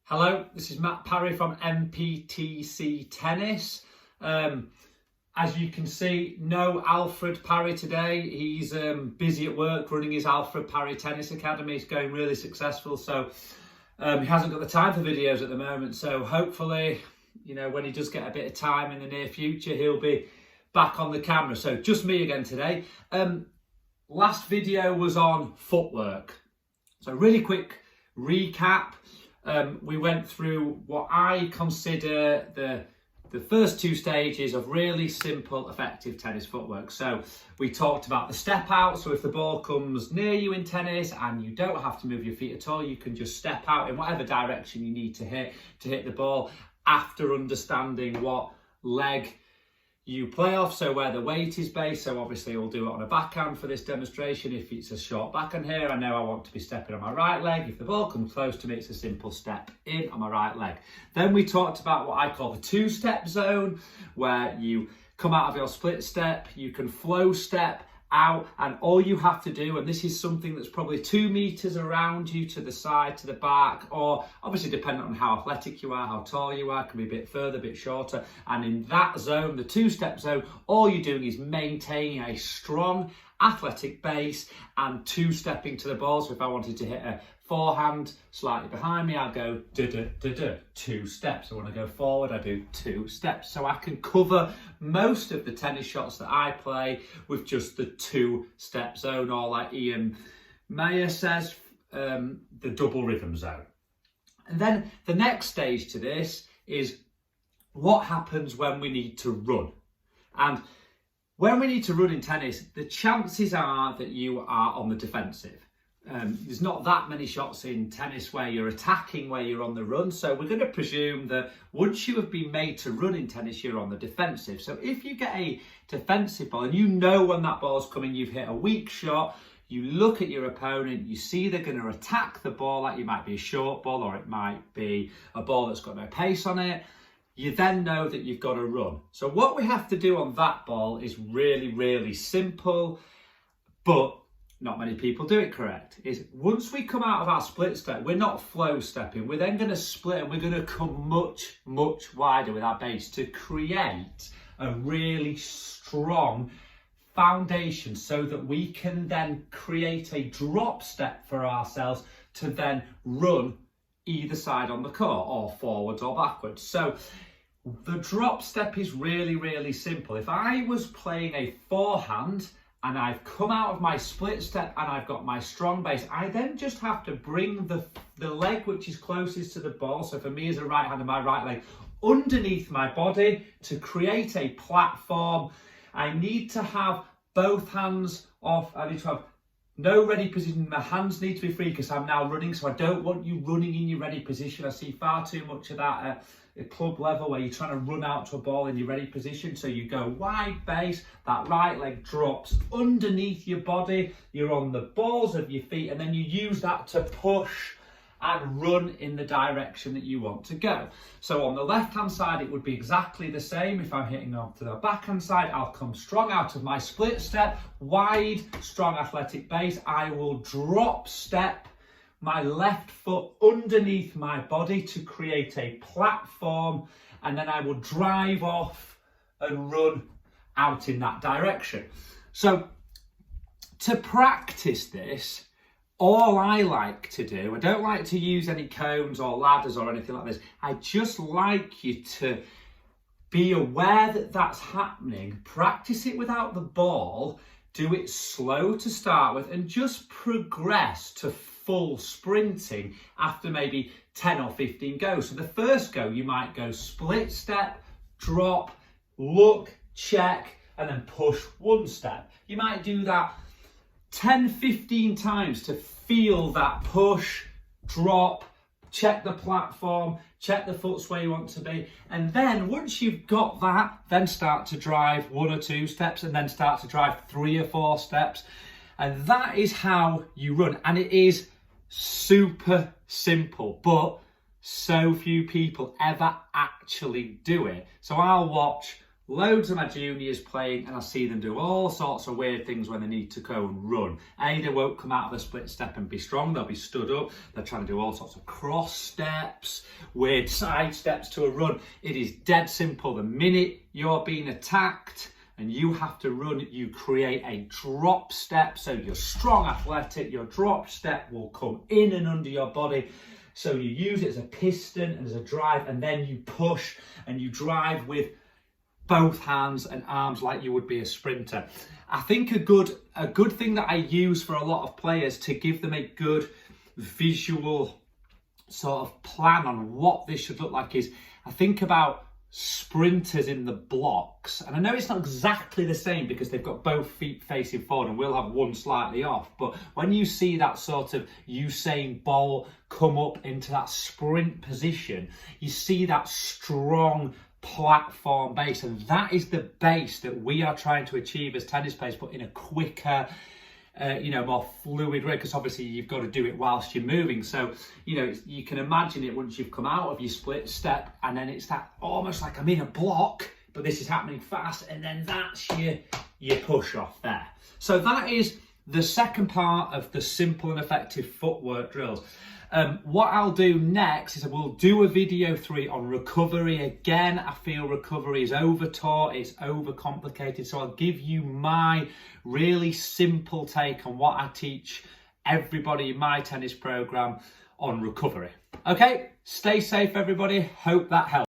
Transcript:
Hello, this is Matt Parry from MPTC Tennis. As you can see, no Alfred Parry today. He's busy at work running his Alfred Parry Tennis Academy. It's going really successful, so he hasn't got the time for videos at the moment. So hopefully, when he does get a bit of time in the near future, he'll be back on the camera. So just me again today. Last video was on footwork. So really quick recap. We went through what I consider the first two stages of really simple, effective tennis footwork. So we talked about the step out. So if the ball comes near you in tennis and you don't have to move your feet at all, you can just step out in whatever direction you need to hit the ball after understanding what leg you play off, so where the weight is based. So obviously we'll do it on a backhand for this demonstration. If it's a short backhand here, I know I want to be stepping on my right leg. If the ball comes close to me, it's a simple step in on my right leg. Then we talked about what I call the two-step zone, where you come out of your split step, you can flow step out, and all you have to do, and this is something that's probably 2 meters around you, to the side, to the back, or obviously depending on how athletic you are, how tall you are, can be a bit further, a bit shorter. And in that zone, the two-step zone, all you're doing is maintaining a strong athletic base and two-stepping to the ball. So if I wanted to hit a forehand slightly behind me, I'll go two steps. I want to go forward, I do 2 steps. So I can cover most of the tennis shots that I play with just the 2-step zone, or like Ian Mayer says, the double rhythm zone. And then the next stage to this is what happens when we need to run. And when we need to run in tennis, the chances are that you are on the defensive. There's not that many shots in tennis where you're attacking, where you're on the run. So we're going to presume that once you have been made to run in tennis, you're on the defensive. So if you get a defensive ball and you know when that ball's coming, you've hit a weak shot, you look at your opponent, you see they're going to attack the ball, like it might be a short ball or it might be a ball that's got no pace on it. You then know that you've got to run. So what we have to do on that ball is really, really simple, but not many people do it correct. Is once we come out of our split step, we're not flow stepping. We're then going to split and we're going to come much, much wider with our base to create a really strong foundation, so that we can then create a drop step for ourselves to then run either side on the court, or forwards or backwards. So the drop step is really, really simple. If I was playing a forehand and I've come out of my split step and I've got my strong base, I then just have to bring the leg which is closest to the ball, so for me as a right hander, my right leg, underneath my body to create a platform. I need to have both hands off. I need to have no ready position. My hands need to be free because I'm now running, so I don't want you running in your ready position. I see far too much of that at club level, where you're trying to run out to a ball in your ready position. So you go wide base, that right leg drops underneath your body, you're on the balls of your feet, and then you use that to push and run in the direction that you want to go. So on the left hand side, it would be exactly the same. If I'm hitting off to the backhand side, I'll come strong out of my split step, wide, strong athletic base. I will drop step my left foot underneath my body to create a platform, and then I will drive off and run out in that direction. So to practice this, all I like to do, I don't like to use any cones or ladders or anything like this. I just like you to be aware that that's happening. Practice it without the ball. Do it slow to start with, and just progress to full sprinting after maybe 10 or 15 goes. So the first go, you might go split step, drop, look, check, and then push 1 step. You might do that 10, 15 times to feel that push, drop, check the platform, check the foot's where you want to be. And then once you've got that, then start to drive 1 or 2 steps, and then start to drive 3 or 4 steps. And that is how you run. And it is super simple, but so few people ever actually do it. So I'll watch loads of my juniors playing, and I see them do all sorts of weird things when they need to go and run. They won't come out of a split step and be strong. They'll be stood up. They're trying to do all sorts of cross steps, weird side steps to a run. It is dead simple. The minute you're being attacked and you have to run, you create a drop step. So you're strong, athletic, your drop step will come in and under your body. So you use it as a piston and as a drive, and then you push and you drive with both hands and arms like you would be a sprinter. I think a good thing that I use for a lot of players to give them a good visual sort of plan on what this should look like is, I think about sprinters in the blocks, and I know it's not exactly the same because they've got both feet facing forward and we'll have one slightly off, but when you see that sort of Usain Bolt come up into that sprint position, you see that strong platform base, and that is the base that we are trying to achieve as tennis players, but in a quicker, more fluid way, because obviously you've got to do it whilst you're moving. So, you can imagine it once you've come out of your split step, and then it's that almost like I'm in a block, but this is happening fast, and then that's your push off there. So that is the second part of the simple and effective footwork drills. What I'll do next is we'll do a video 3 on recovery. Again, I feel recovery is over-taught, it's over-complicated, so I'll give you my really simple take on what I teach everybody in my tennis program on recovery. Okay, stay safe everybody, hope that helps.